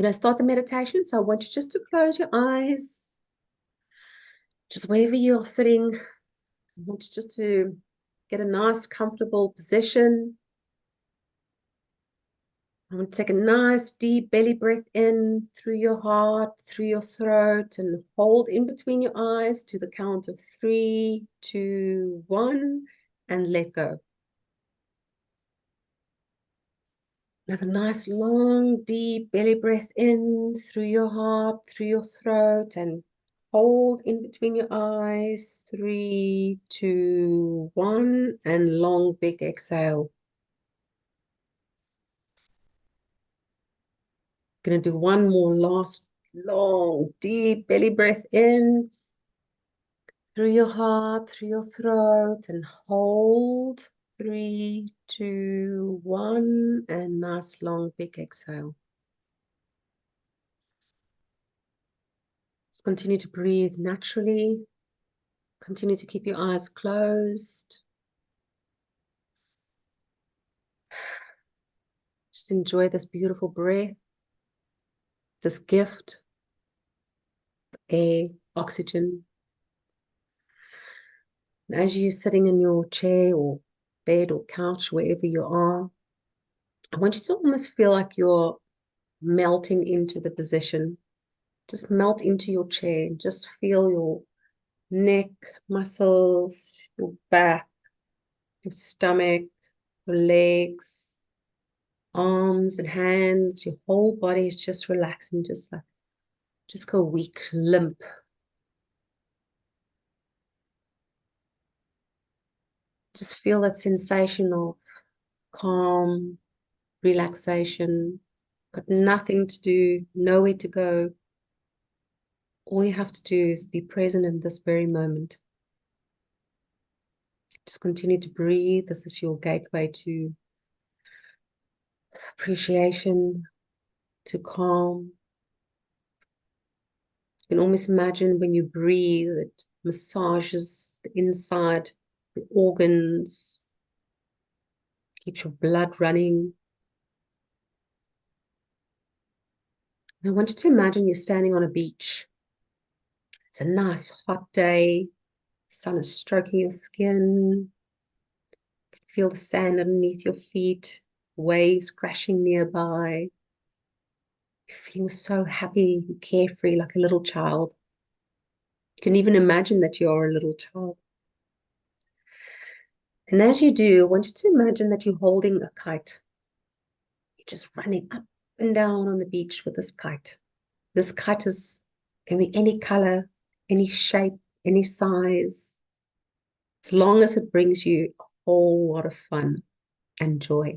going to start the meditation. So I want you just to close your eyes, just wherever you're sitting. I want you just to get a nice, comfortable position. I want to take a nice, deep belly breath in through your heart, through your throat, and hold in between your eyes to the count of 3, 2, 1, and let go. Have a nice, long, deep belly breath in through your heart, through your throat, and hold in between your eyes. 3, 2, 1, and long, big exhale. Going to do one more last long, deep belly breath in through your heart, through your throat, and hold. 3, 2, 1, and nice, long, big exhale. Just continue to breathe naturally. Continue to keep your eyes closed. Just enjoy this beautiful breath, this gift, air, oxygen. And as you're sitting in your chair or bed or couch, wherever you are, I want you to almost feel like you're melting into the position. Just melt into your chair. Just feel your neck, muscles, your back, your stomach, your legs, arms and hands. Your whole body is just relaxing, just go weak, limp. Just feel that sensation of calm, relaxation. Got nothing to do, nowhere to go. All you have to do is be present in this very moment. Just continue to breathe. This is your gateway to appreciation, to calm. You can almost imagine when you breathe, it massages the inside, the organs, keeps your blood running. And I want you to imagine you're standing on a beach. It's a nice hot day. The sun is stroking your skin. You can feel the sand underneath your feet, waves crashing nearby. You're feeling so happy and carefree like a little child. You can even imagine that you are a little child. And as you do, I want you to imagine that you're holding a kite. You're just running up and down on the beach with this kite. This kite can be any color, any shape, any size, as long as it brings you a whole lot of fun and joy.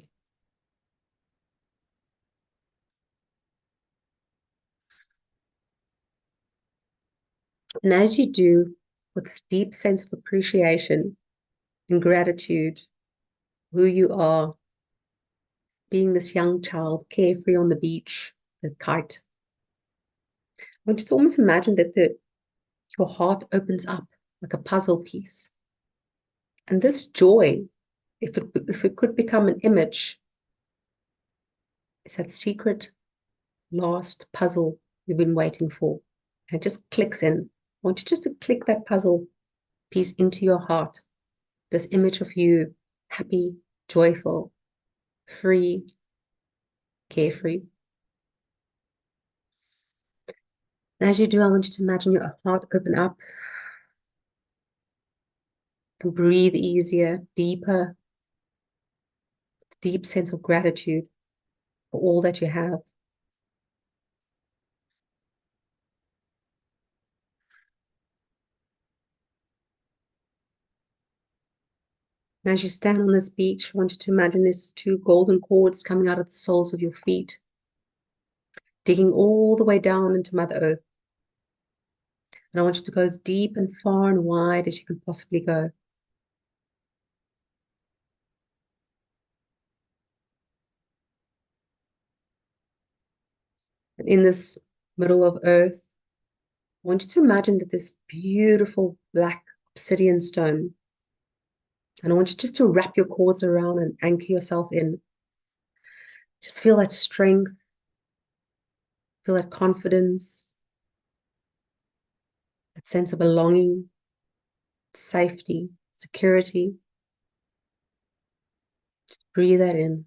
And as you do, with this deep sense of appreciation and gratitude, who you are, being this young child, carefree on the beach, the kite, I want you to almost imagine that your heart opens up like a puzzle piece. And this joy, if it could become an image, is that secret last puzzle you've been waiting for. And it just clicks in. I want you just to click that puzzle piece into your heart. This image of you, happy, joyful, free, carefree. And as you do, I want you to imagine your heart open up. You can breathe easier, deeper, deep sense of gratitude for all that you have. And as you stand on this beach, I want you to imagine there's two golden cords coming out of the soles of your feet, digging all the way down into Mother Earth. And I want you to go as deep and far and wide as you can possibly go. And in this middle of Earth, I want you to imagine that this beautiful black obsidian stone. And I want you just to wrap your cords around and anchor yourself in. Just feel that strength. Feel that confidence, that sense of belonging, safety, security. Just breathe that in.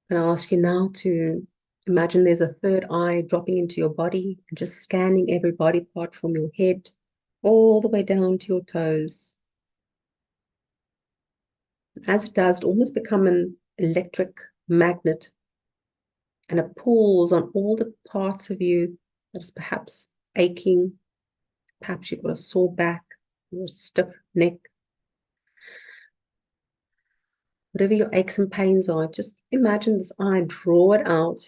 I'm going to ask you now to imagine there's a third eye dropping into your body and just scanning every body part from your head all the way down to your toes. As it does, it almost become an electric magnet, and it pulls on all the parts of you that is perhaps aching. Perhaps you've got a sore back or a stiff neck. Whatever your aches and pains are, just imagine this eye, draw it out,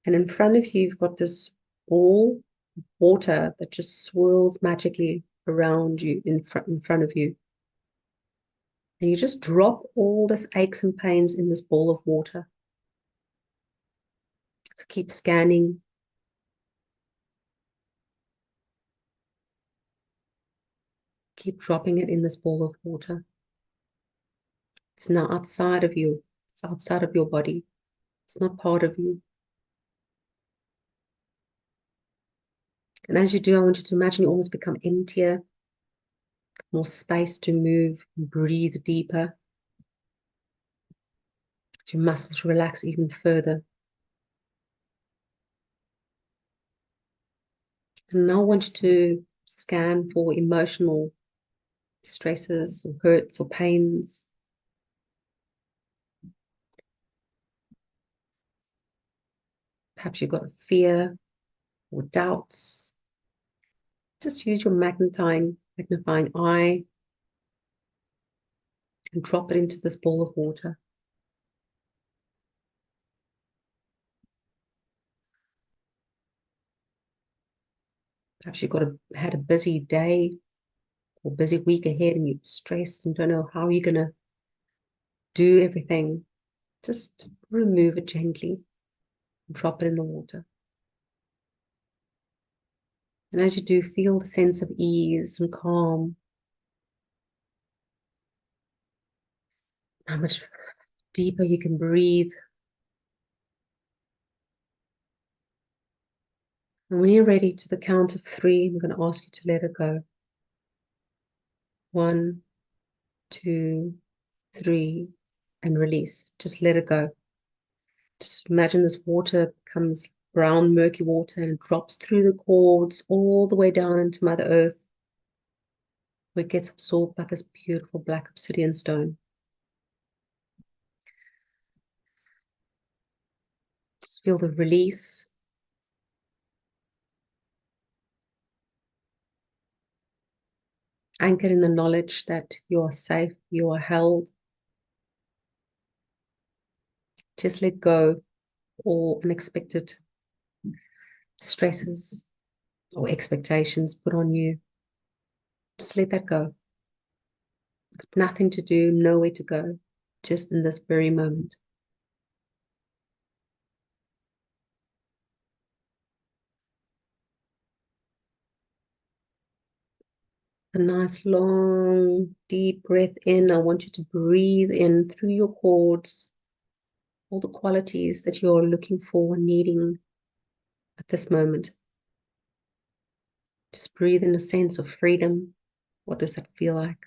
and in front of you, you've got this ball of water that just swirls magically around you, in front of you. And you just drop all this aches and pains in this ball of water. So keep scanning. Keep dropping it in this ball of water. It's now outside of you. It's outside of your body. It's not part of you. And as you do, I want you to imagine you almost become emptier, more space to move, breathe deeper. Your muscles relax even further. And now I want you to scan for emotional stresses or hurts or pains. Perhaps you've got a fear or doubts. Just use your magnifying eye and drop it into this ball of water. Perhaps you've had a busy day or busy week ahead and you're stressed and don't know how you're going to do everything. Just remove it gently and drop it in the water. And as you do, feel the sense of ease and calm. How much deeper you can breathe. And when you're ready, to the count of 3, I'm going to ask you to let it go. 1, 2, 3, and release. Just let it go. Just imagine this water becomes brown, murky water and drops through the cords all the way down into Mother Earth, where it gets absorbed by this beautiful black obsidian stone. Just feel the release. Anchored in the knowledge that you are safe, you are held. Just let go all unexpected stresses or expectations put on you. Just let that go. Nothing to do, nowhere to go, just in this very moment. A nice long, deep breath in. I want you to breathe in through your cords all the qualities that you're looking for, needing at this moment. Just breathe in a sense of freedom. What does that feel like?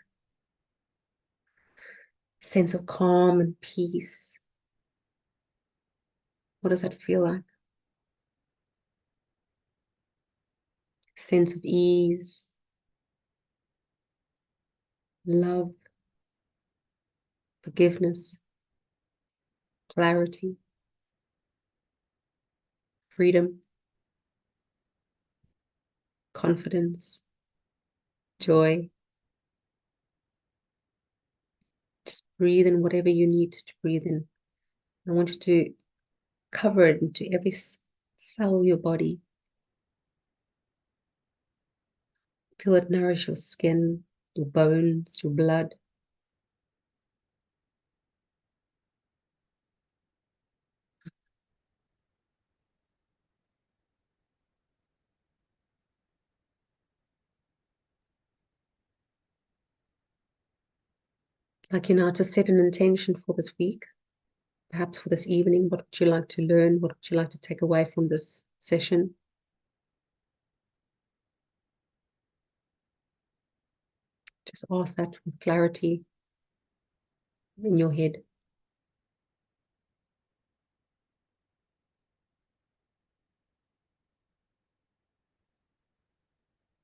Sense of calm and peace. What does that feel like? Sense of ease, love, forgiveness, clarity, freedom, confidence, joy. Just breathe in whatever you need to breathe in. I want you to cover it into every cell of your body. Feel it nourish your skin, your bones, your blood. Like you now to set an intention for this week, perhaps for this evening. What would you like to learn? What would you like to take away from this session? Just ask that with clarity in your head.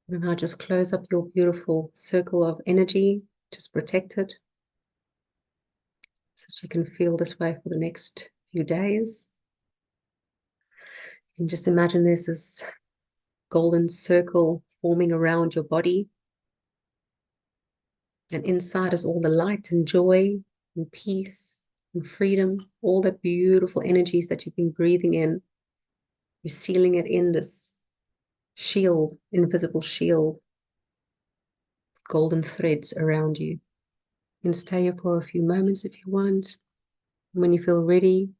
And now just close up your beautiful circle of energy. Just protect it so that you can feel this way for the next few days. You can just imagine there's this golden circle forming around your body. And inside is all the light and joy and peace and freedom, all the beautiful energies that you've been breathing in. You're sealing it in this shield, invisible shield, with golden threads around you. You can stay here for a few moments if you want. When you feel ready,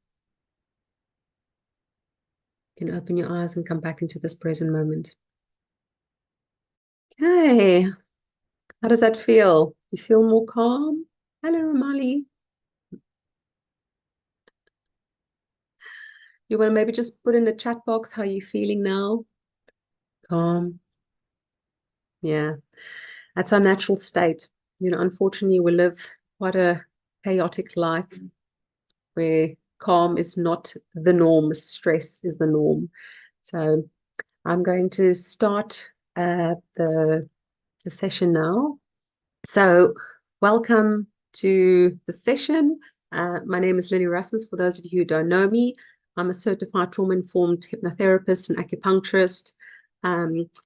you can open your eyes and come back into this present moment. Okay, how does that feel? You feel more calm? Hello, Ramali. You want to maybe just put in the chat box how you're feeling now? Calm. Yeah, that's our natural state. Unfortunately, we live quite a chaotic life where calm is not the norm, stress is the norm. So I'm going to start the session now. So welcome to the session. My name is Lily Rasmus. For those of you who don't know me, I'm a certified trauma-informed hypnotherapist and acupuncturist.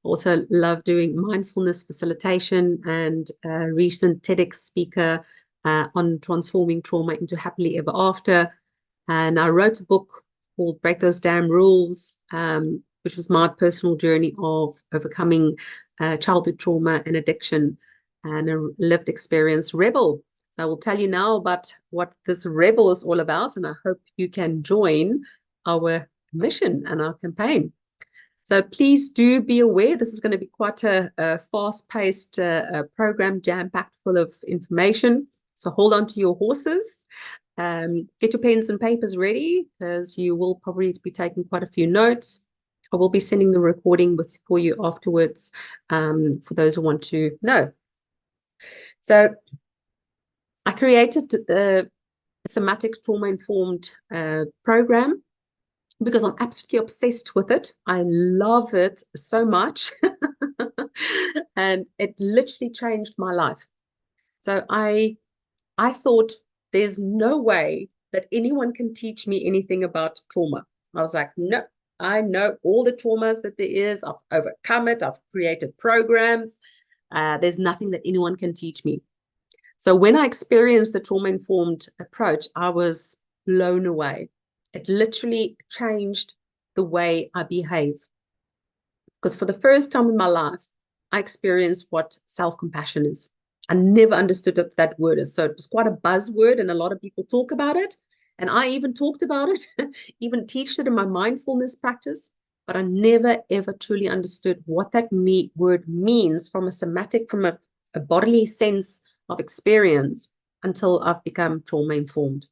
Also love doing mindfulness facilitation and recent TEDx speaker on transforming trauma into happily ever after. And I wrote a book called Break Those Damn Rules, which was my personal journey of overcoming childhood trauma and addiction and a lived experience rebel. So I will tell you now about what this rebel is all about, and I hope you can join our mission and our campaign. So please do be aware, this is going to be quite a fast-paced program, jam-packed full of information. So hold on to your horses. Get your pens and papers ready because you will probably be taking quite a few notes. I will be sending the recording for you afterwards for those who want to know. So I created the somatic trauma-informed program because I'm absolutely obsessed with it. I love it so much. And it literally changed my life. So I thought there's no way that anyone can teach me anything about trauma. I was like, no, I know all the traumas that there is. I've overcome it. I've created programs. There's nothing that anyone can teach me. So when I experienced the trauma-informed approach, I was blown away. It literally changed the way I behave. Because for the first time in my life, I experienced what self-compassion is. I never understood what that word is. So it was quite a buzzword, and a lot of people talk about it. And I even talked about it, even teach it in my mindfulness practice. But I never, ever truly understood what that word means from a somatic, from a bodily sense of experience until I've become trauma-informed.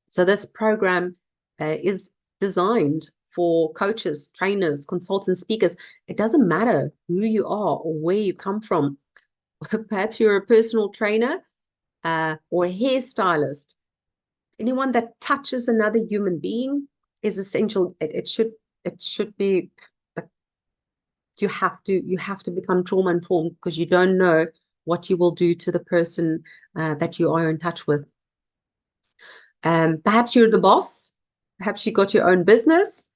So this program is designed for coaches, trainers, consultants, speakers. It doesn't matter who you are or where you come from. Perhaps you're a personal trainer or a hairstylist. Anyone that touches another human being is essential. It should be. You have to become trauma informed because you don't know what you will do to the person that you are in touch with. Perhaps you're the boss. Perhaps you got your own business.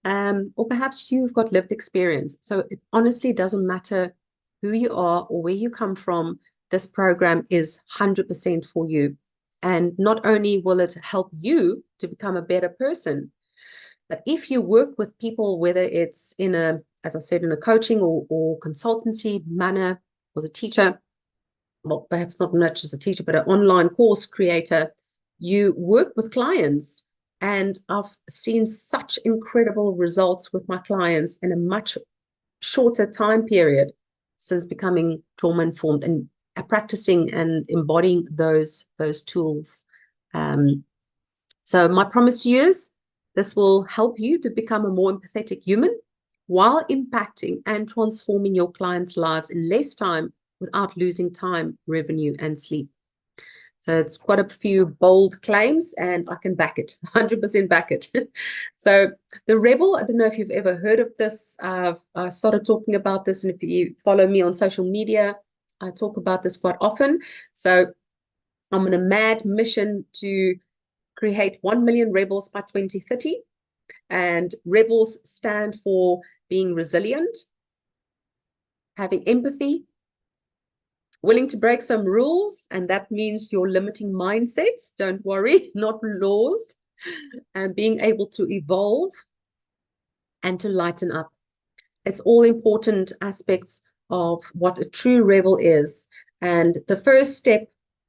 Or perhaps you've got lived experience. So it honestly doesn't matter who you are or where you come from. This program is 100% for you. And not only will it help you to become a better person, but if you work with people, whether it's in a, as I said, in a coaching or consultancy manner, as a teacher, well, perhaps not much as a teacher, but an online course creator, you work with clients. And I've seen such incredible results with my clients in a much shorter time period since becoming trauma informed. And practicing and embodying those tools. So my promise to you is this will help you to become a more empathetic human while impacting and transforming your clients' lives in less time without losing time, revenue, and sleep. So it's quite a few bold claims, and I can back it, 100% back it. So the rebel, I don't know if you've ever heard of this. I started talking about this, and if you follow me on social media, I talk about this quite often. So I'm on a mad mission to create 1 million rebels by 2030. And rebels stand for being resilient, having empathy, willing to break some rules, and that means your limiting mindsets, don't worry, not laws, and being able to evolve and to lighten up. It's all important aspects of what a true rebel is. And the first step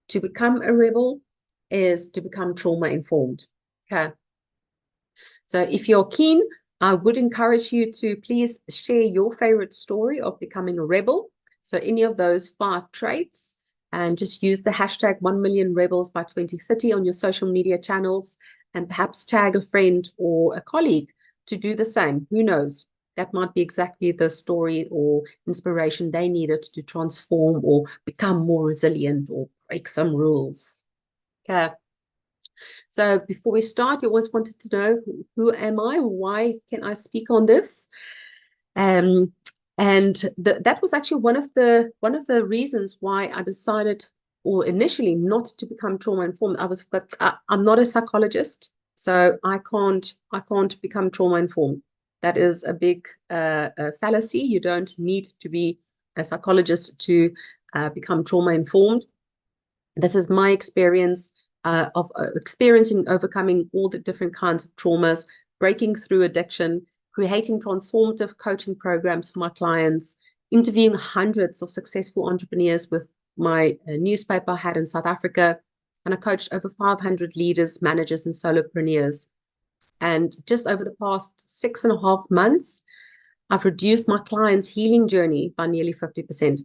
to become a rebel is to become trauma informed. Okay. So if you're keen, I would encourage you to please share your favorite story of becoming a rebel. So any of those 5 traits, and just use the hashtag 1 million rebels by 2030 on your social media channels, and perhaps tag a friend or a colleague to do the same. Who knows? That might be exactly the story or inspiration they needed to transform or become more resilient or break some rules. Okay. So before we start, you always wanted to know, who am I? Why can I speak on this? And that was actually one of the reasons why I decided, or initially, not to become trauma informed. I'm not a psychologist, so I can't become trauma informed. That is a big fallacy. You don't need to be a psychologist to become trauma informed. This is my experience of experiencing, overcoming all the different kinds of traumas, breaking through addiction, creating transformative coaching programs for my clients, interviewing hundreds of successful entrepreneurs with my newspaper I had in South Africa, and I coached over 500 leaders, managers, and solopreneurs. And just over the past 6.5 months, I've reduced my clients' healing journey by nearly 50%,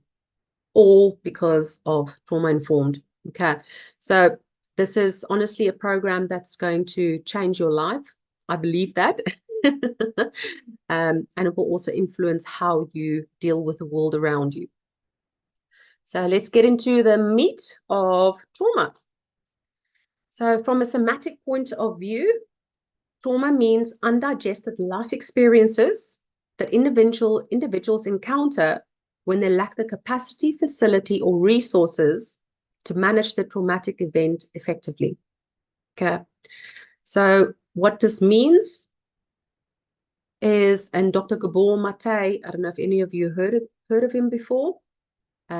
all because of trauma informed. Okay. So this is honestly a program that's going to change your life. I believe that. And it will also influence how you deal with the world around you. So let's get into the meat of trauma. So from a somatic point of view, trauma means undigested life experiences that individuals encounter when they lack the capacity, facility, or resources to manage the traumatic event effectively. Okay. So what this means is, and Dr. Gabor Mate, I don't know if any of you heard of him before.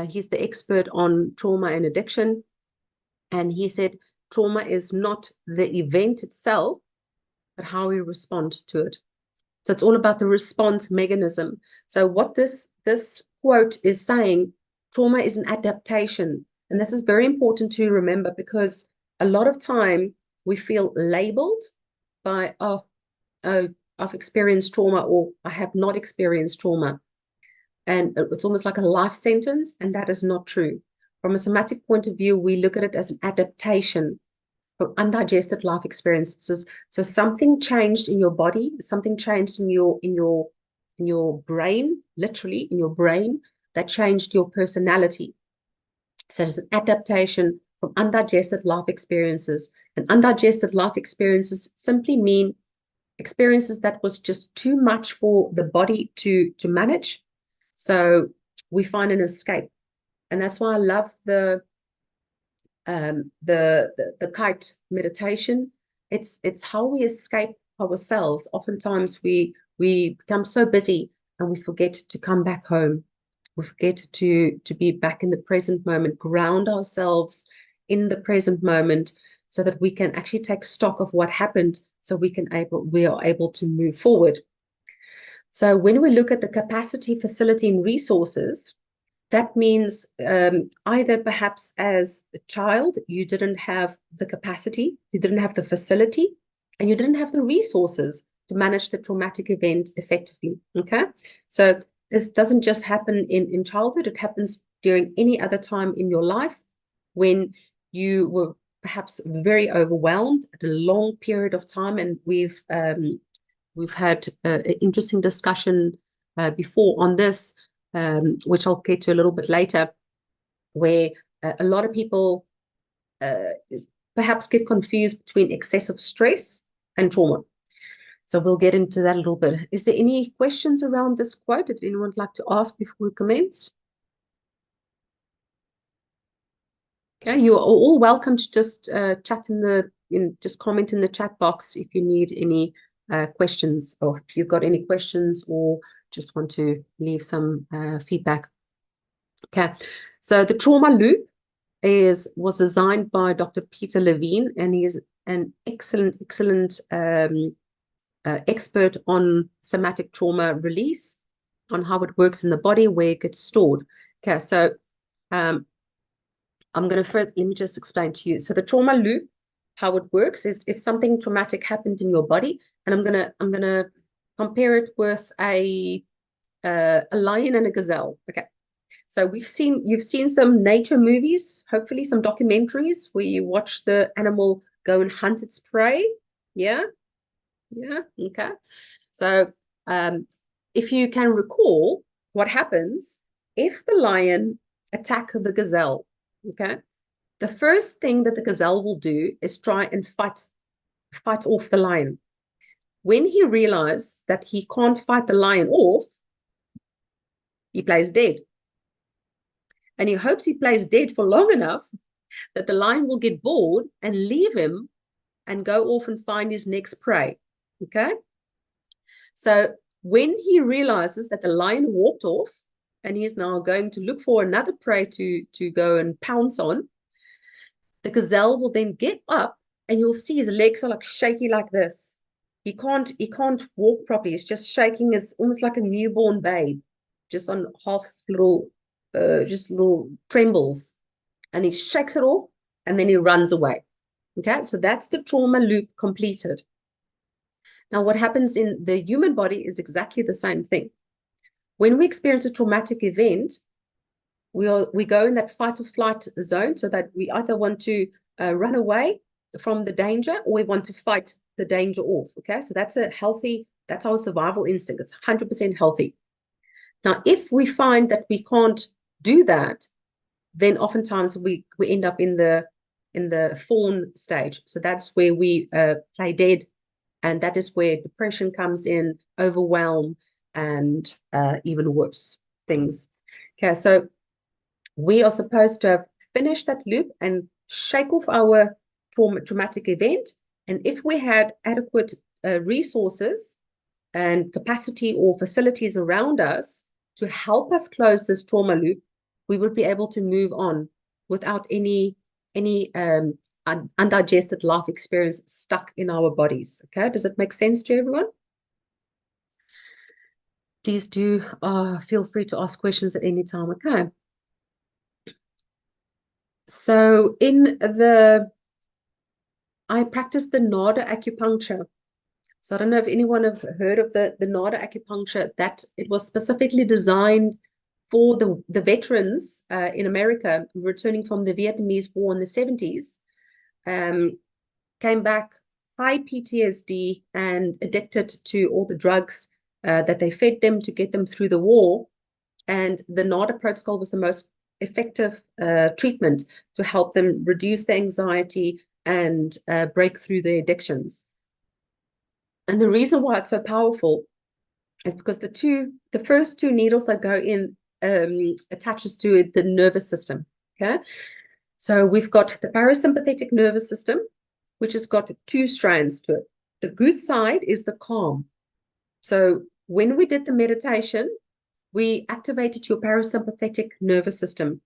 He's the expert on trauma and addiction. And he said, trauma is not the event itself, but how we respond to it. So it's all about the response mechanism. So what this quote is saying, trauma is an adaptation. And this is very important to remember, because a lot of time we feel labeled by, oh, I've experienced trauma, or I have not experienced trauma. And it's almost like a life sentence, and that is not true. From a somatic point of view, we look at it as an adaptation from undigested life experiences. So something changed in your body, something changed in your brain, literally in your brain, that changed your personality. So it's an adaptation from undigested life experiences. And undigested life experiences simply mean experiences that was just too much for the body to manage. So we find an escape. And that's why I love the kite meditation. It's how we escape ourselves. Oftentimes we become so busy and we forget to come back home. We forget to be back in the present moment, ground ourselves in the present moment, so that we can actually take stock of what happened, so we are able to move forward. So when we look at the capacity, facility, and resources, that means either perhaps as a child, you didn't have the capacity, you didn't have the facility, and you didn't have the resources to manage the traumatic event effectively. Okay. So this doesn't just happen in childhood, it happens during any other time in your life when you were perhaps very overwhelmed at a long period of time. And we've had an interesting discussion before on this, which I'll get to a little bit later, where a lot of people perhaps get confused between excessive stress and trauma. So we'll get into that a little bit. Is there any questions around this quote that anyone would like to ask before we commence? Okay, you are all welcome to just chat just comment in the chat box if you need any questions, or if you've got any questions or just want to leave some feedback. Okay, so the trauma loop was designed by Dr. Peter Levine, and he is an excellent expert on somatic trauma release, on how it works in the body, where it gets stored. Okay, so I'm going to first, let me just explain to you. So the trauma loop, how it works is if something traumatic happened in your body, and I'm gonna compare it with a lion and a gazelle. Okay, so you've seen some nature movies, hopefully some documentaries where you watch the animal go and hunt its prey. Yeah, okay. So if you can recall what happens if the lion attacks the gazelle, okay, the first thing that the gazelle will do is try and fight off the lion. When he realizes that he can't fight the lion off, he plays dead. And he hopes he plays dead for long enough that the lion will get bored and leave him and go off and find his next prey. Okay? So when he realizes that the lion walked off and he's now going to look for another prey to go and pounce on, the gazelle will then get up, and you'll see his legs are like shaky like this. He can't walk properly. He's just shaking. It's almost like a newborn babe, just on half little, just little trembles. And he shakes it off, and then he runs away. Okay, so that's the trauma loop completed. Now, what happens in the human body is exactly the same thing. When we experience a traumatic event, we go in that fight or flight zone, so that we either want to run away from the danger, or we want to fight the danger off. Okay, so that's our survival instinct. It's 100% healthy. Now, if we find that we can't do that, then oftentimes we end up in the fawn stage. So that's where we play dead, and that is where depression comes in, overwhelm, and even worse things. Okay, so we are supposed to have finished that loop and shake off our traumatic event. And if we had adequate resources and capacity or facilities around us to help us close this trauma loop, we would be able to move on without any undigested life experience stuck in our bodies. Okay, does it make sense to everyone? Please do feel free to ask questions at any time. Okay. So I practice the NADA acupuncture. So I don't know if anyone have heard of the NADA acupuncture, that it was specifically designed for the veterans in America returning from the Vietnamese War in the 70s, came back high PTSD and addicted to all the drugs that they fed them to get them through the war. And the NADA protocol was the most effective treatment to help them reduce the anxiety and break through their addictions. And the reason why it's so powerful is because the first two needles that go in attaches to the nervous system. Okay, so we've got the parasympathetic nervous system, which has got two strands to it. The good side is the calm. So when we did the meditation, we activated your parasympathetic nervous system.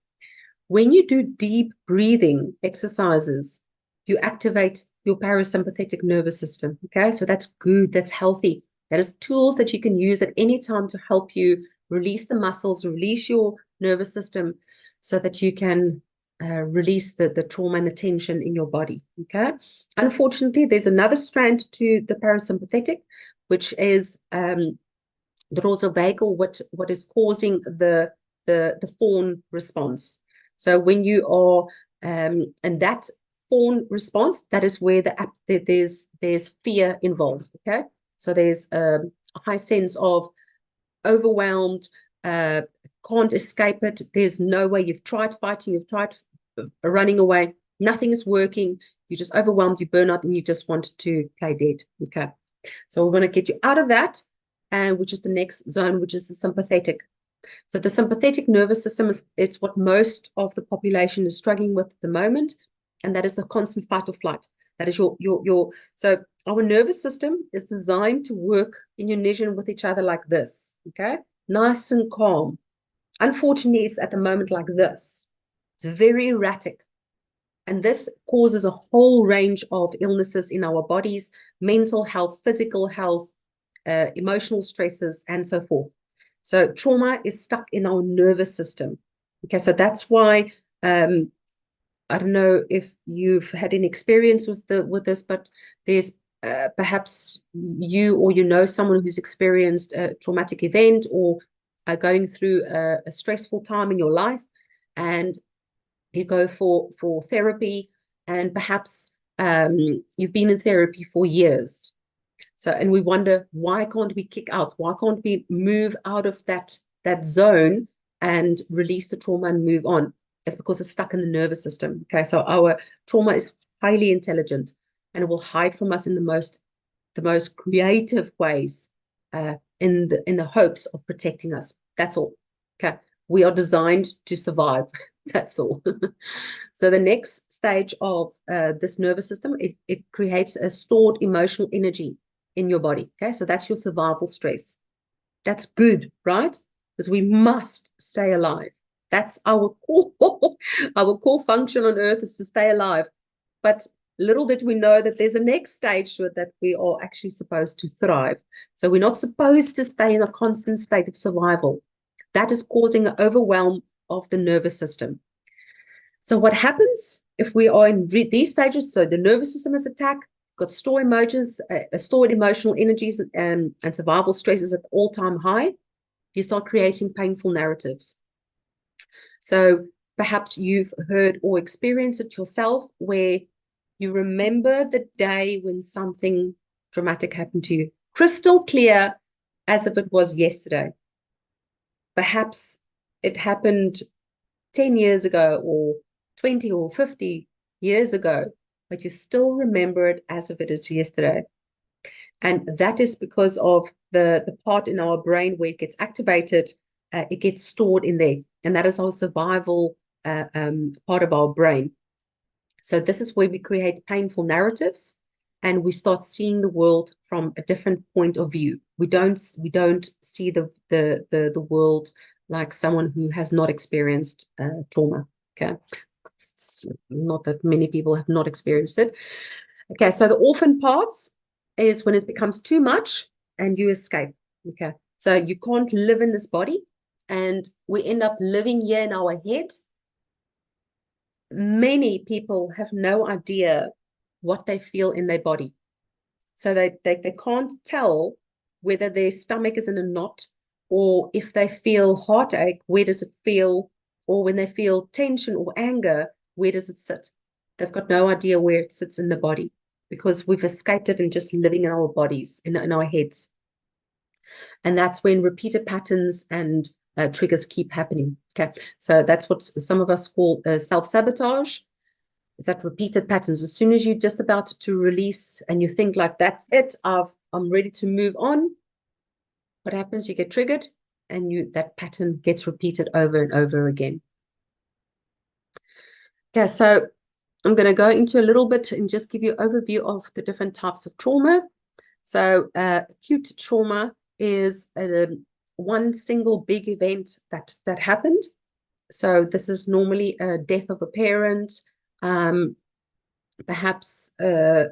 When you do deep breathing exercises, you activate your parasympathetic nervous system. Okay, so that's good, that's healthy. That is tools that you can use at any time to help you release the muscles, release your nervous system, so that you can release the trauma and the tension in your body. Okay, unfortunately, there's another strand to the parasympathetic, which is the vagal, what is causing the the fawn response. So when you are and that fawn response, that is where there's fear involved. Okay, so there's a high sense of overwhelmed, can't escape it. There's no way. You've tried fighting, you've tried running away, nothing is working. You're just overwhelmed, you burn out, and you just want to play dead. Okay, so we're going to get you out of that, and which is the next zone, which is the sympathetic. So the sympathetic nervous system it's what most of the population is struggling with at the moment, and that is the constant fight or flight. That is your so our nervous system is designed to work in unison with each other like this, okay? Nice and calm. Unfortunately, it's at the moment like this. It's very erratic. And this causes a whole range of illnesses in our bodies, mental health, physical health, emotional stresses, and so forth. So trauma is stuck in our nervous system. Okay, so that's why I don't know if you've had any experience with this, but there's perhaps you or you know someone who's experienced a traumatic event or going through a stressful time in your life, and you go for therapy, and perhaps you've been in therapy for years. So, and we wonder, why can't we kick out? Why can't we move out of that zone and release the trauma and move on? It's because it's stuck in the nervous system. Okay, so our trauma is highly intelligent, and it will hide from us in the most creative ways, in the hopes of protecting us. That's all. Okay, we are designed to survive. That's all. So the next stage of this nervous system, it creates a stored emotional energy in your body. Okay, so that's your survival stress. That's good, right? Because we must stay alive. That's our core, our core function on earth is to stay alive. But little did we know that there's a next stage to it, that we are actually supposed to thrive. So we're not supposed to stay in a constant state of survival. That is causing an overwhelm of the nervous system. So what happens if we are in these stages? So the nervous system is attacked, got stored emotions, stored emotional energies, and survival stresses at all-time high. You start creating painful narratives. So perhaps you've heard or experienced it yourself, where you remember the day when something dramatic happened to you, crystal clear, as if it was yesterday. Perhaps it happened 10 years ago, or 20 or 50 years ago, but you still remember it as if it is yesterday. And that is because of the part in our brain where it gets activated, it gets stored in there. And that is our survival part of our brain. So this is where we create painful narratives, and we start seeing the world from a different point of view. We don't see the world like someone who has not experienced trauma. Okay, it's not that many people have not experienced it. Okay, so the orphan parts is when it becomes too much and you escape. Okay, so you can't live in this body, and we end up living here in our head. Many people have no idea what they feel in their body. So they can't tell whether their stomach is in a knot, or if they feel heartache, where does it feel? Or when they feel tension or anger, where does it sit? They've got no idea where it sits in the body, because we've escaped it and just living in our bodies, in our heads. And that's when repeated patterns and triggers keep happening. Okay, so that's what some of us call self-sabotage. It's that repeated patterns. As soon as you're just about to release and you think like, that's it, I'm ready to move on, what happens? You get triggered, and that pattern gets repeated over and over again. Okay, so I'm going to go into a little bit and just give you an overview of the different types of trauma. So acute trauma is one single big event that happened. So this is normally a death of a parent, perhaps a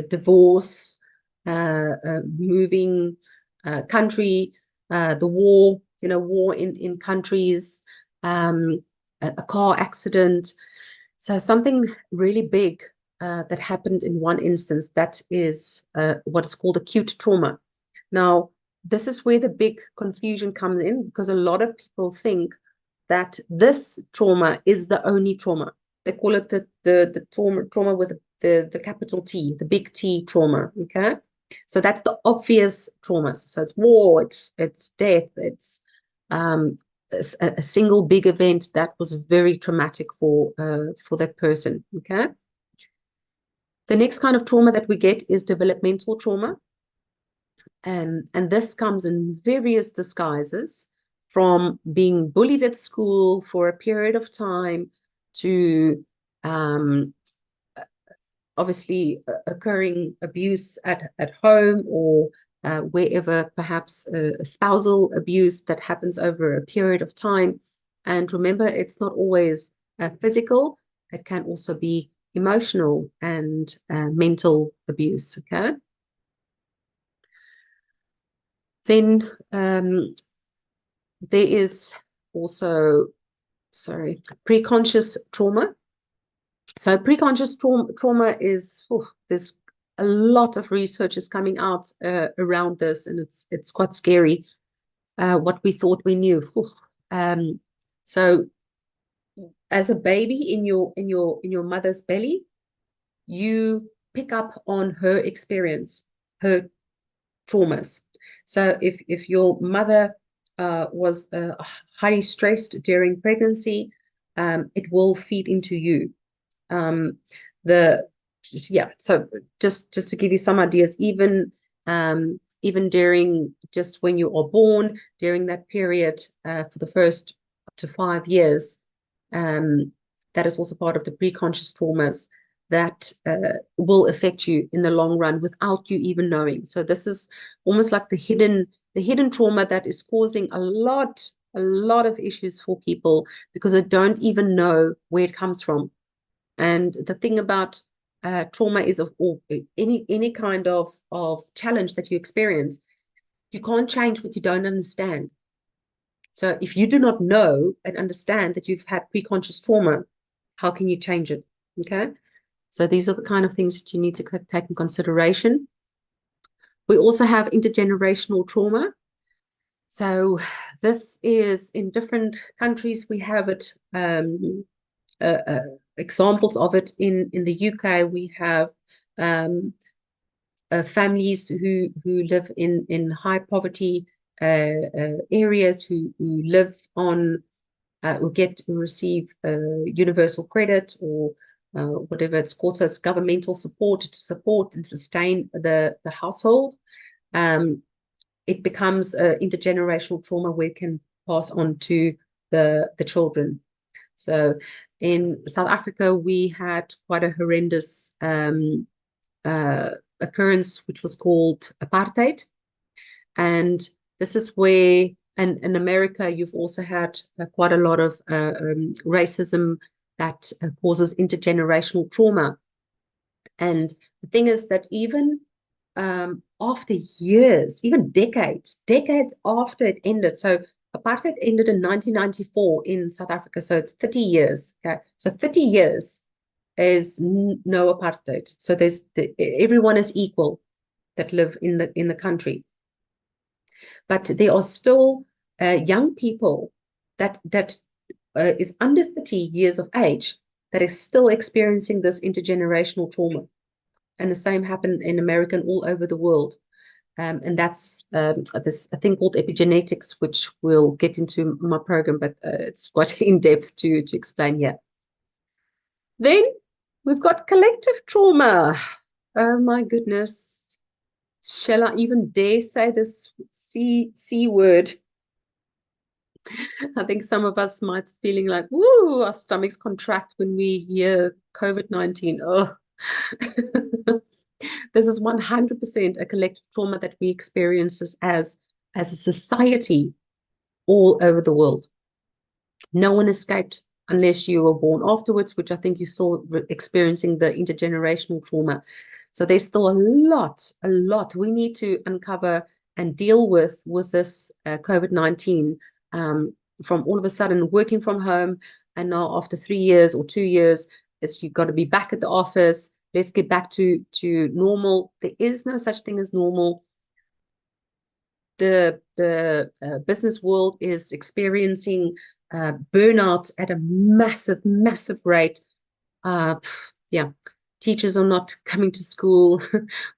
divorce, moving country, the war, war in countries, a car accident. So something really big that happened in one instance, that is what is called acute trauma. Now, this is where the big confusion comes in, because a lot of people think that this trauma is the only trauma. They call it the trauma with the capital T, the big T trauma. Okay. So that's the obvious traumas. So it's war, it's death, it's a single big event that was very traumatic for that person. Okay. The next kind of trauma that we get is developmental trauma. And this comes in various disguises, from being bullied at school for a period of time to um, obviously occurring abuse at home, or wherever, perhaps spousal abuse that happens over a period of time. And remember, it's not always physical, it can also be emotional and mental abuse. Okay. Then there is also, sorry, preconscious trauma. So preconscious trauma is, there's a lot of research is coming out around this, and it's quite scary what we thought we knew. So as a baby in your mother's belly, you pick up on her experience, her traumas. So if your mother was highly stressed during pregnancy, it will feed into you. Um, the yeah, so just to give you some ideas, even during, just when you are born, during that period, for the first up to 5 years, that is also part of the preconscious traumas that will affect you in the long run without you even knowing. So this is almost like the hidden trauma that is causing a lot of issues for people, because they don't even know where it comes from. And the thing about trauma is, of any kind of challenge that you experience, you can't change what you don't understand. So if you do not know and understand that you've had preconscious trauma, how can you change it? Okay. So these are the kind of things that you need to take in consideration. We also have intergenerational trauma. So this is in different countries. We have it, examples of it in the UK. We have um, families who live in high poverty areas, who live on who receive universal credit, or whatever it's called. So it's governmental support to support and sustain the household. It becomes intergenerational trauma, where it can pass on to the children. So in South Africa, we had quite a horrendous occurrence, which was called apartheid. And this is where, and in America, you've also had quite a lot of racism that causes intergenerational trauma. And the thing is that even after years, even decades after it ended. So apartheid ended in 1994 in South Africa. So it's 30 years. Okay. So 30 years is no apartheid. So everyone is equal that live in the country. But there are still young people that is under 30 years of age that is still experiencing this intergenerational trauma. And the same happened in America and all over the world. And that's this a thing called epigenetics, which we'll get into my program, but it's quite in depth to explain here. Then we've got collective trauma. Oh my goodness. Shall I even dare say this C word? I think some of us might be feeling like, woo, our stomachs contract when we hear COVID-19. Oh, this is 100% a collective trauma that we experience as a society all over the world. No one escaped unless you were born afterwards, which I think you're still experiencing the intergenerational trauma. So there's still a lot we need to uncover and deal with this COVID-19, from all of a sudden working from home, and now after 3 years or 2 years, you've got to be back at the office. Let's get back to normal. There is no such thing as normal. the business world is experiencing burnouts at a massive rate. Yeah, teachers are not coming to school,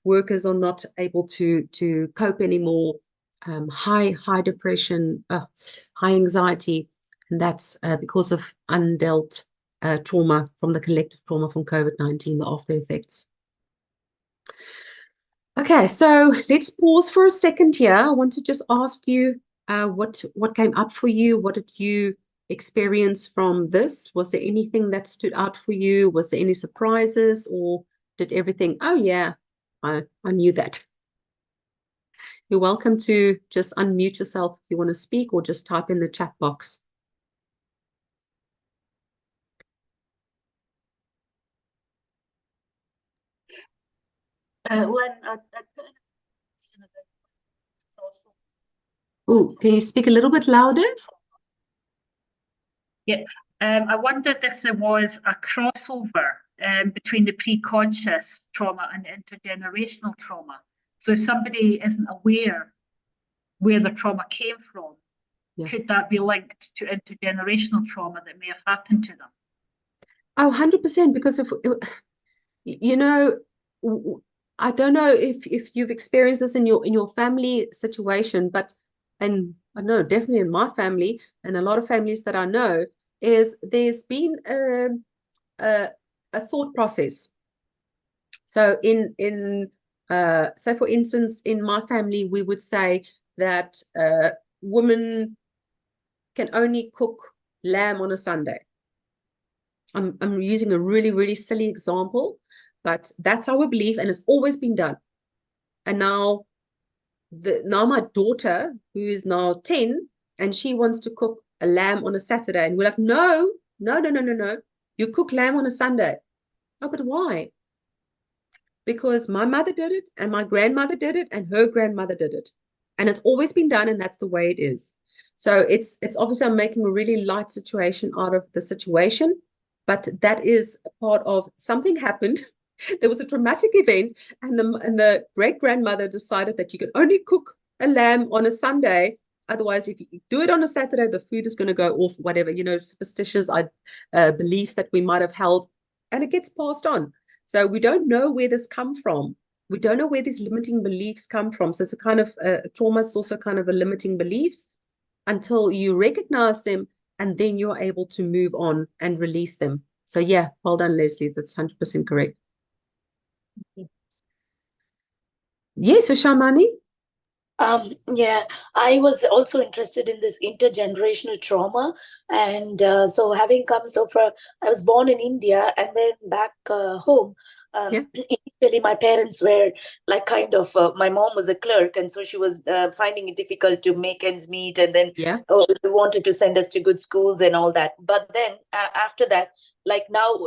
workers are not able to cope anymore. High depression, high anxiety, and that's because of undealt trauma from the collective trauma from COVID-19, the after effects. Okay, so let's pause for a second here. I want to just ask you what came up for you? What did you experience from this? Was there anything that stood out for you? Was there any surprises, or did everything, oh yeah, I knew that. You're welcome to just unmute yourself if you want to speak, or just type in the chat box. Lynn, I put in a question about social. Oh, can you speak a little bit louder? Yeah. I wondered if there was a crossover between the pre-conscious trauma and intergenerational trauma. So if somebody isn't aware where the trauma came from, Yeah. could that be linked to intergenerational trauma that may have happened to them? Oh, 100%, because if you know, I don't know if you've experienced this in your family situation, but and I know definitely in my family and a lot of families that I know, is there's been a thought process. So so for instance, in my family, we would say that women can only cook lamb on a Sunday. I'm using a really silly example, but that's our belief, and it's always been done. And now my daughter, who is now 10, and she wants to cook a lamb on a Saturday, and we're like, no. You cook lamb on a Sunday. Oh, but why? Because my mother did it, and my grandmother did it, and her grandmother did it. And it's always been done, and that's the way it is. So it's obviously I'm making a really light situation out of the situation, but that is a part of something happened. There was a traumatic event, and the great grandmother decided that you can only cook a lamb on a Sunday. Otherwise, if you do it on a Saturday, the food is going to go off, whatever, superstitious beliefs that we might have held, and it gets passed on. So we don't know where this come from. We don't know where these limiting beliefs come from. So it's a kind of trauma is also kind of a limiting beliefs until you recognize them, and then you're able to move on and release them. So yeah, well done, Leslie. That's 100% correct. Yes, so Shamani? Yeah, I was also interested in this intergenerational trauma. And so having come so far, I was born in India and then back home. Yeah. Initially, my parents were like kind of, my mom was a clerk, and so she was finding it difficult to make ends meet. And then Yeah. wanted to send us to good schools and all that. But then after that, like now,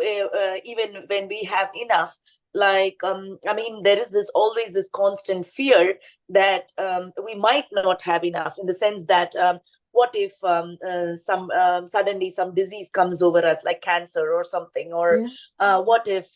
even when we have enough, like, I mean, there is this always this constant fear that we might not have enough, in the sense that what if some suddenly some disease comes over us, like cancer or something, or Yeah. what if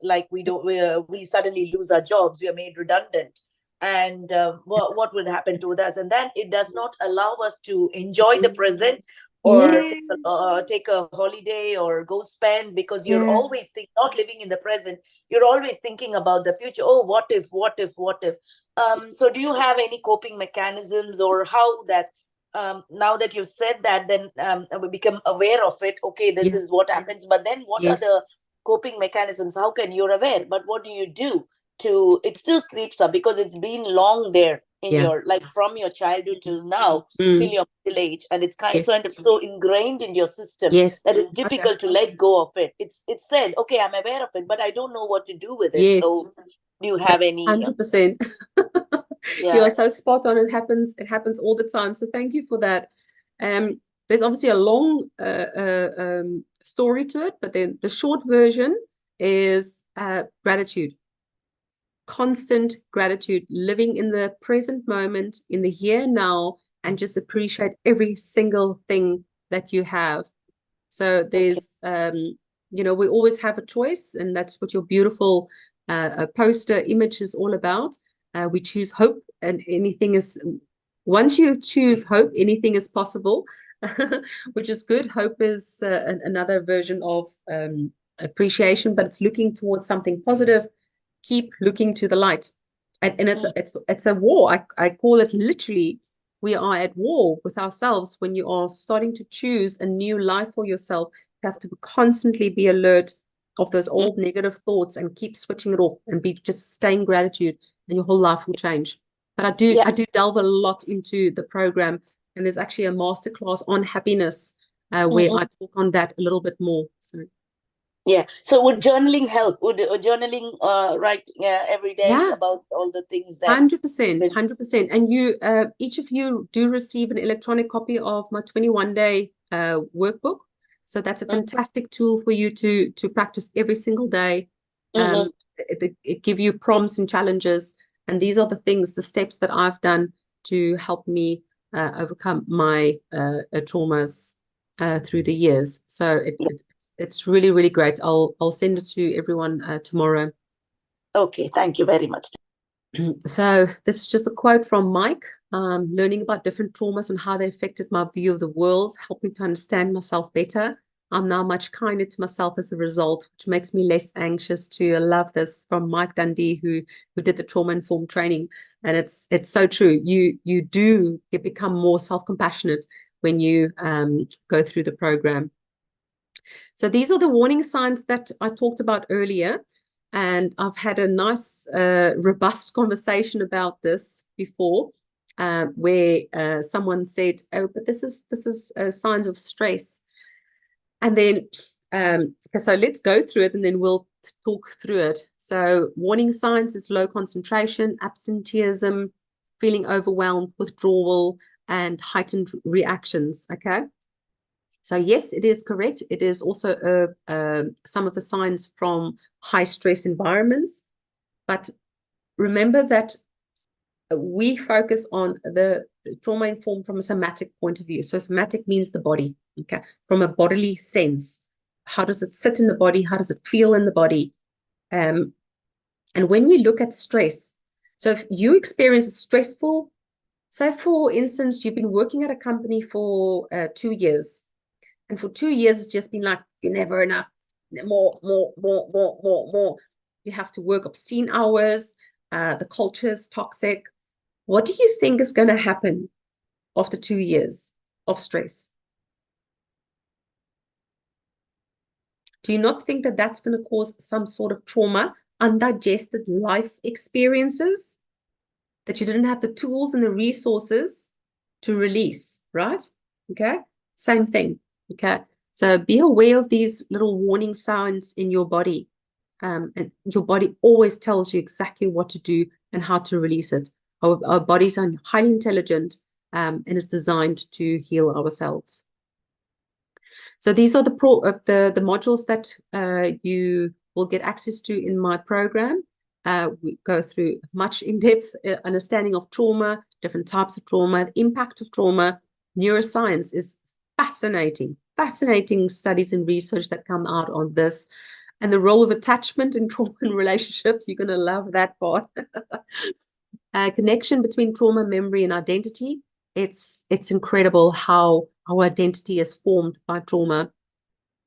like we suddenly lose our jobs, we are made redundant, and what would happen to us, and then it does not allow us to enjoy the present, or Yeah. take a holiday or go spend, because you're Yeah. always not living in the present, you're always thinking about the future. Oh, what if. So do you have any coping mechanisms, or how that now that you've said that, then we become aware of it, okay, this Yeah. is what happens, but then what are Yes. the coping mechanisms? How can you're aware, but what do you do to it still creeps up, because it's been long there in Yeah. your, like, from your childhood till now, till Mm. your middle age, and it's Yes. kind of so ingrained in your system Yes. that it's difficult to let go of it. It's said, okay, I'm aware of it, but I don't know what to do with it. Yes. So do you have any 100%. You yeah. are so spot on. It happens all the time. So thank you for that. There's obviously a long story to it, but then the short version is gratitude. Constant gratitude, living in the present moment, in the here and now, and just appreciate every single thing that you have. So there's, we always have a choice, and that's what your beautiful poster image is all about. We choose hope, and anything is once you choose hope, anything is possible, which is good. Hope is another version of appreciation, but it's looking towards something positive. Keep looking to the light. And it's a war. I call it literally, we are at war with ourselves when you are starting to choose a new life for yourself. You have to constantly be alert of those old negative thoughts and keep switching it off and be just stay in gratitude, and your whole life will change. But I do delve a lot into the program, and there's actually a masterclass on happiness where I talk on that a little bit more. So Yeah. So would journaling help? Would journaling write every day yeah, about all the things that 100%, 100%. And you, each of you do receive an electronic copy of my 21-day workbook. So that's a fantastic tool for you to practice every single day. It give you prompts and challenges. And these are the things, the steps that I've done to help me overcome my traumas through the years. So it's really, really great. I'll send it to everyone tomorrow. Okay, thank you very much. So this is just a quote from Mike, learning about different traumas and how they affected my view of the world, helped me to understand myself better. I'm now much kinder to myself as a result, which makes me less anxious to love this from Mike Dundee, who did the trauma-informed training. And it's so true. You do become more self-compassionate when you go through the program. So these are the warning signs that I talked about earlier. And I've had a nice, robust conversation about this before, where someone said, "Oh, but this is signs of stress." And then, so let's go through it, and then we'll talk through it. So, warning signs is low concentration, absenteeism, feeling overwhelmed, withdrawal, and heightened reactions. Okay. So yes, it is correct. It is also some of the signs from high stress environments. But remember that we focus on the trauma informed from a somatic point of view. So somatic means the body, okay, from a bodily sense. How does it sit in the body? How does it feel in the body? And when we look at stress, so if you experience a stressful, say for instance, you've been working at a company for 2 years. And for 2 years, it's just been like, you're never enough. More, more, more, more, more, more. You have to work obscene hours. The culture is toxic. What do you think is going to happen after 2 years of stress? Do you not think that that's going to cause some sort of trauma, undigested life experiences that you didn't have the tools and the resources to release, right? Okay. Same thing. Okay. So be aware of these little warning signs in your body. And your body always tells you exactly what to do and how to release it. Our bodies are highly intelligent, and is designed to heal ourselves. So these are the modules that you will get access to in my program. We go through much in-depth understanding of trauma, different types of trauma, the impact of trauma. Neuroscience is fascinating studies and research that come out on this. And the role of attachment in trauma and relationship, you're going to love that part. Connection between trauma, memory, and identity. It's incredible how our identity is formed by trauma.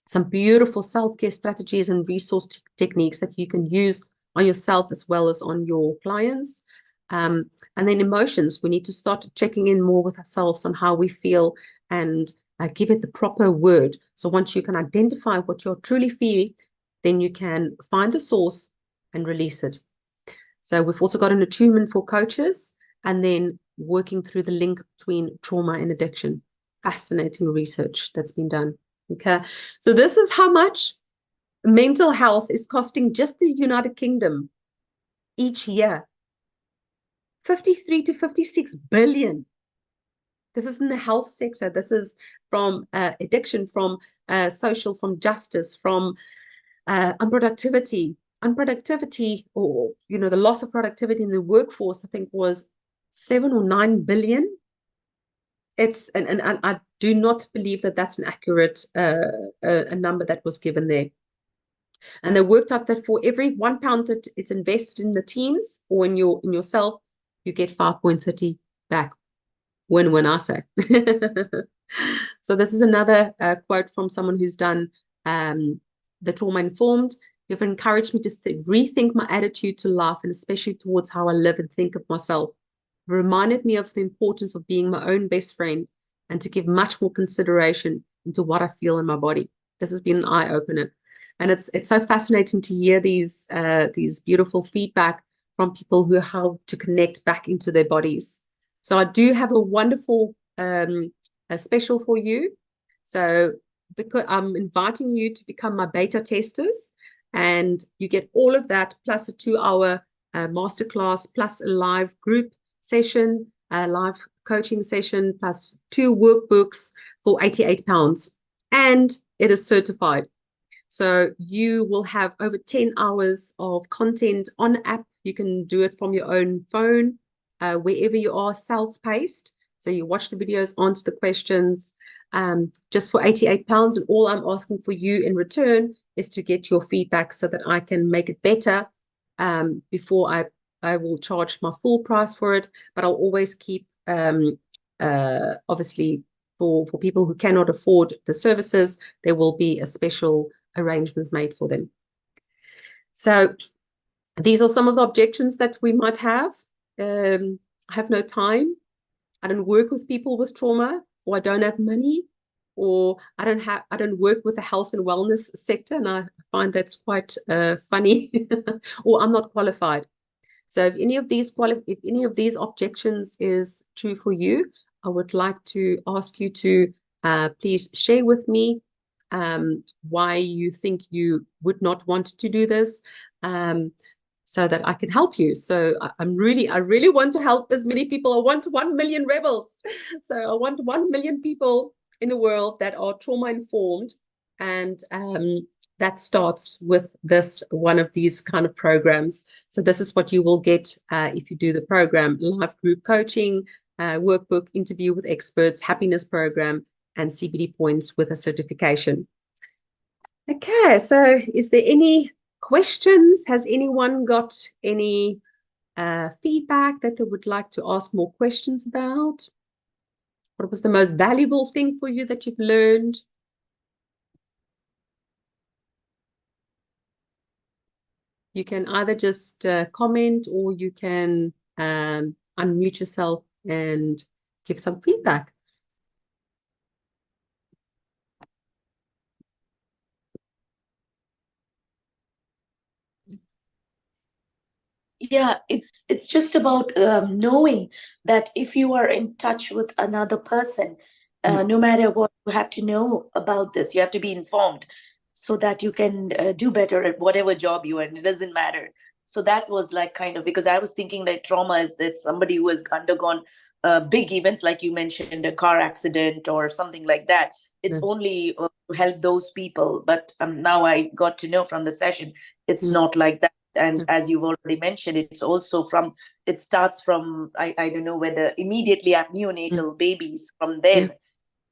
Some beautiful self-care strategies and resource techniques that you can use on yourself as well as on your clients. And then emotions. We need to start checking in more with ourselves on how we feel and give it the proper word. So once you can identify what you're truly feeling, then you can find the source and release it. So we've also got an attunement for coaches, and then working through the link between trauma and addiction. Fascinating research that's been done. Okay. So this is how much mental health is costing just the United Kingdom each year. 53 to 56 billion. This is in the health sector. This is from addiction, from social, from justice, from unproductivity. Unproductivity, or the loss of productivity in the workforce, I think was 7 or 9 billion. It's and I do not believe that that's an accurate a number that was given there. And they worked out that for every £1 that is invested in the teams or in yourself, you get 5.30 back. win-win, I say. So this is another quote from someone who's done the trauma informed. You've encouraged me to rethink my attitude to life, and especially towards how I live and think of myself. It reminded me of the importance of being my own best friend and to give much more consideration into what I feel in my body. This has been an eye-opener. And it's so fascinating to hear these beautiful feedback from people who help to connect back into their bodies. So I do have a wonderful a special for you. So because I'm inviting you to become my beta testers, and you get all of that plus a 2-hour masterclass, plus a live group session, a live coaching session, plus 2 workbooks for £88. And it is certified. So you will have over 10 hours of content on app. You can do it from your own phone, wherever you are, self-paced. So you watch the videos, answer the questions, just for £88. And all I'm asking for you in return is to get your feedback so that I can make it better before I will charge my full price for it. But I'll always keep, obviously, for people who cannot afford the services, there will be a special arrangements made for them. So these are some of the objections that we might have. I have no time. I don't work with people with trauma, or I don't have money, or I don't work with the health and wellness sector, and I find that's quite funny, or I'm not qualified. So if any of these objections is true for you, I would like to ask you to please share with me why you think you would not want to do this, so that I can help you. So I really want to help as many people. I want 1 million rebels. So I want 1 million people in the world that are trauma informed, and that starts with this one of these kind of programs. So this is what you will get if you do the program: live group coaching, workbook, interview with experts, happiness program, and CBD points with a certification. Okay, so is there any questions? Has anyone got any feedback that they would like to ask more questions about? What was the most valuable thing for you that you've learned? You can either just comment, or you can unmute yourself and give some feedback. Yeah, it's just about knowing that if you are in touch with another person, no matter what, you have to know about this. You have to be informed so that you can do better at whatever job you are in. It doesn't matter. So that was like kind of, because I was thinking that trauma is that somebody who has undergone big events, like you mentioned, a car accident or something like that. It's only to help those people. But now I got to know from the session, it's not like that. And as you've already mentioned, it's also it starts from, I don't know whether immediately at neonatal babies, from then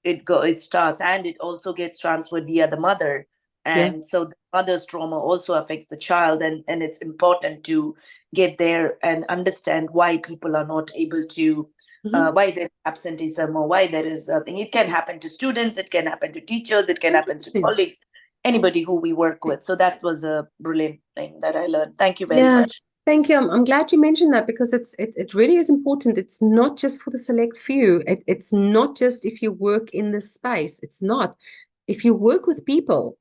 it starts, and it also gets transferred via the mother. And so the mother's trauma also affects the child, and it's important to get there and understand why people are not able to, why there's absenteeism, or why there is a thing. It can happen to students, it can happen to teachers, it can happen to colleagues, anybody who we work with. So that was a brilliant thing that I learned. Thank you very much. Thank you. I'm glad you mentioned that, because it really is important. It's not just for the select few. It's not just if you work in this space. It's not. If you work with people,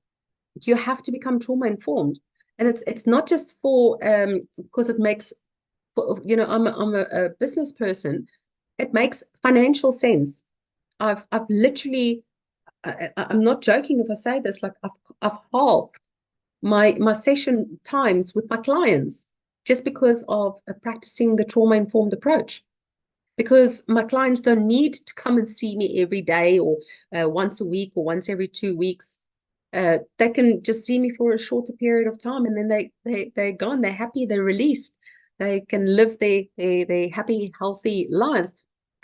you have to become trauma informed, and it's not just for because it makes, I'm a business person. It makes financial sense. I've literally, I'm not joking if I say this, like I've halved my session times with my clients just because of practicing the trauma informed approach, because my clients don't need to come and see me every day, or once a week, or once every 2 weeks. They can just see me for a shorter period of time, and then they're gone. They're happy. They're released. They can live their happy, healthy lives,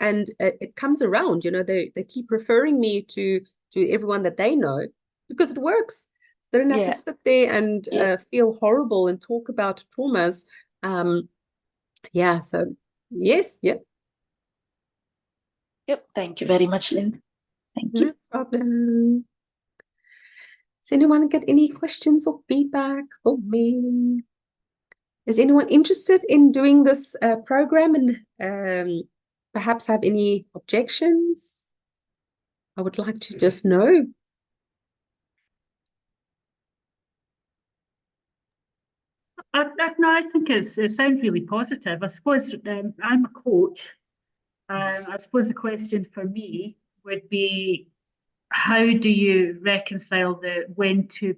and it comes around. They keep referring me to everyone that they know, because it works. They don't have to sit there and feel horrible and talk about traumas. So yes, yeah. Yep. Thank you very much, Lynn. Thank No you. problem. Does anyone get any questions or feedback for me? Is anyone interested in doing this program and perhaps have any objections? I would like to just know. No, I think it sounds really positive. I suppose I'm a coach. I suppose the question for me would be, how do you reconcile the when to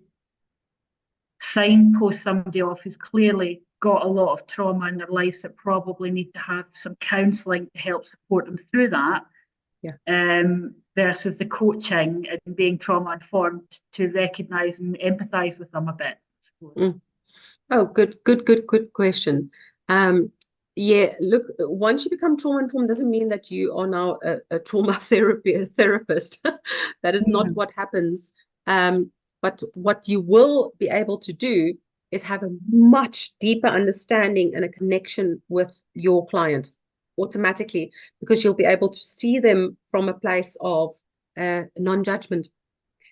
signpost somebody off who's clearly got a lot of trauma in their lives that probably need to have some counselling to help support them through that, versus the coaching and being trauma informed to recognise and empathise with them a bit, I suppose. Mm. Oh, good question. Yeah, look, once you become trauma informed doesn't mean that you are now a trauma therapist. That is not what happens. But what you will be able to do is have a much deeper understanding and a connection with your client automatically, because you'll be able to see them from a place of non-judgment.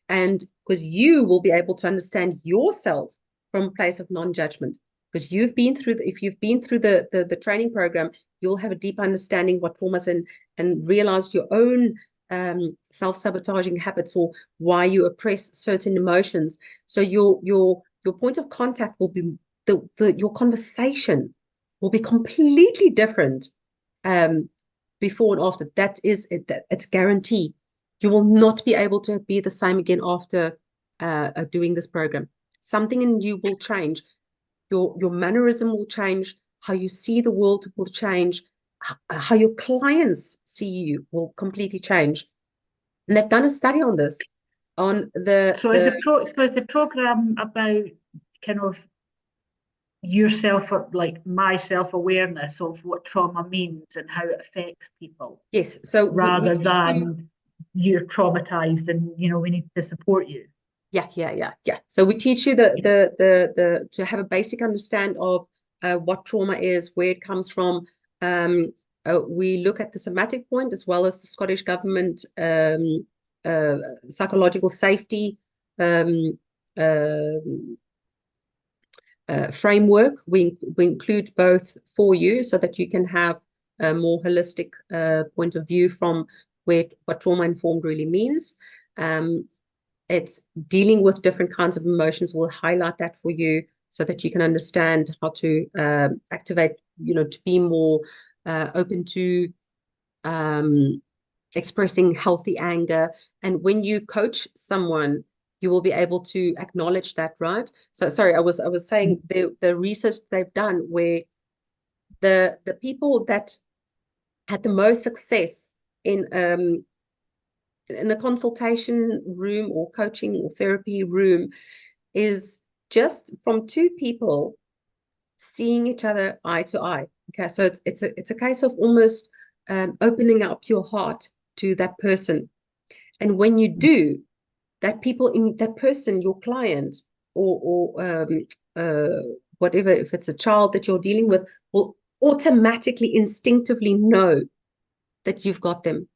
And because you will be able to understand yourself from a place of non-judgment, because you've been through if you've been through the training program, you'll have a deep understanding what traumas and realize your own self-sabotaging habits, or why you oppress certain emotions. So your point of contact will be your conversation will be completely different before and after. That is it. It's guaranteed. You will not be able to be the same again after doing this program. Something in you will change. Your mannerism will change. How you see the world will change. How your clients see you will completely change. And they've done a study on this. So is the program about kind of yourself, like my self-awareness of what trauma means and how it affects people? Yes. So rather than you're traumatized and we need to support you. Yeah. So we teach you the to have a basic understand of what trauma is, where it comes from. We look at the somatic point as well as the Scottish Government psychological safety framework. We include both for you so that you can have a more holistic point of view from what trauma informed really means. It's dealing with different kinds of emotions. We'll highlight that for you so that you can understand how to activate, to be more open to expressing healthy anger. And when you coach someone, you will be able to acknowledge that, right? So sorry, I was saying the research they've done where the people that had the most success in a consultation room or coaching or therapy room is just from two people seeing each other eye to eye. Okay, so it's a case of almost opening up your heart to that person, and when you do, that person, your client, or whatever, if it's a child that you're dealing with, will automatically, instinctively know that you've got them.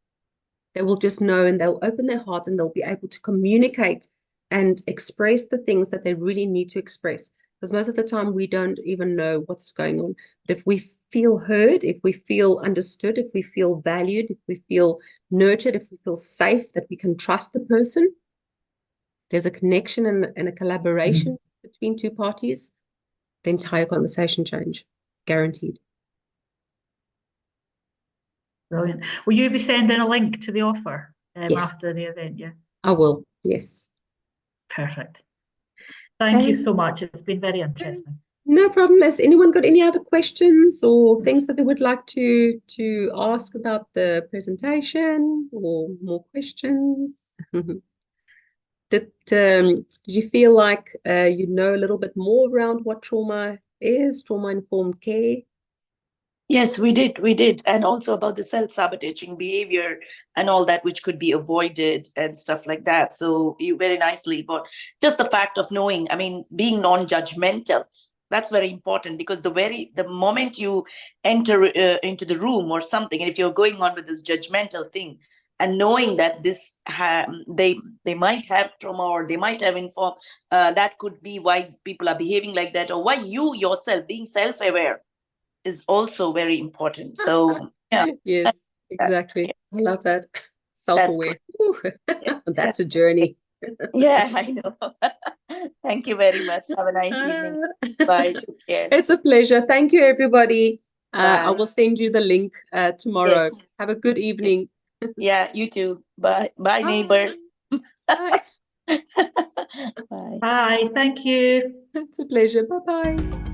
They will just know, and they'll open their heart, and they'll be able to communicate and express the things that they really need to express. Because most of the time we don't even know what's going on. But if we feel heard, if we feel understood, if we feel valued, if we feel nurtured, if we feel safe, that we can trust the person, there's a connection and a collaboration between two parties, the entire conversation change, guaranteed. Brilliant. Will you be sending a link to the offer Yes, after the event? Yeah. I will. Yes. Perfect. Thank you so much. It's been very interesting. No problem. Has anyone got any other questions or things that they would like to ask about the presentation, or more questions? Did you feel like you know a little bit more around what trauma is, trauma-informed care? Yes, we did. And also about the self-sabotaging behavior and all that, which could be avoided and stuff like that. So you very nicely, but just the fact of knowing, I mean, being non-judgmental, That's very important, because the moment you enter into the room or something, and if you're going on with this judgmental thing, and knowing that they might have trauma, or they might have informed, that could be why people are behaving like that, or why you yourself being self-aware is also very important. So yeah, Yes, that, exactly. I love that. that's Self-aware. Ooh, great. that's a journey. Yeah, I know. Thank you very much. Have a nice evening. Bye. Take care. It's a pleasure. Thank you, everybody. I Bye. will send you the link tomorrow. Yes. Have a good evening. Yeah, you too. Bye. Bye, neighbor. Bye. Bye. Bye. Thank you. It's a pleasure. Bye-bye.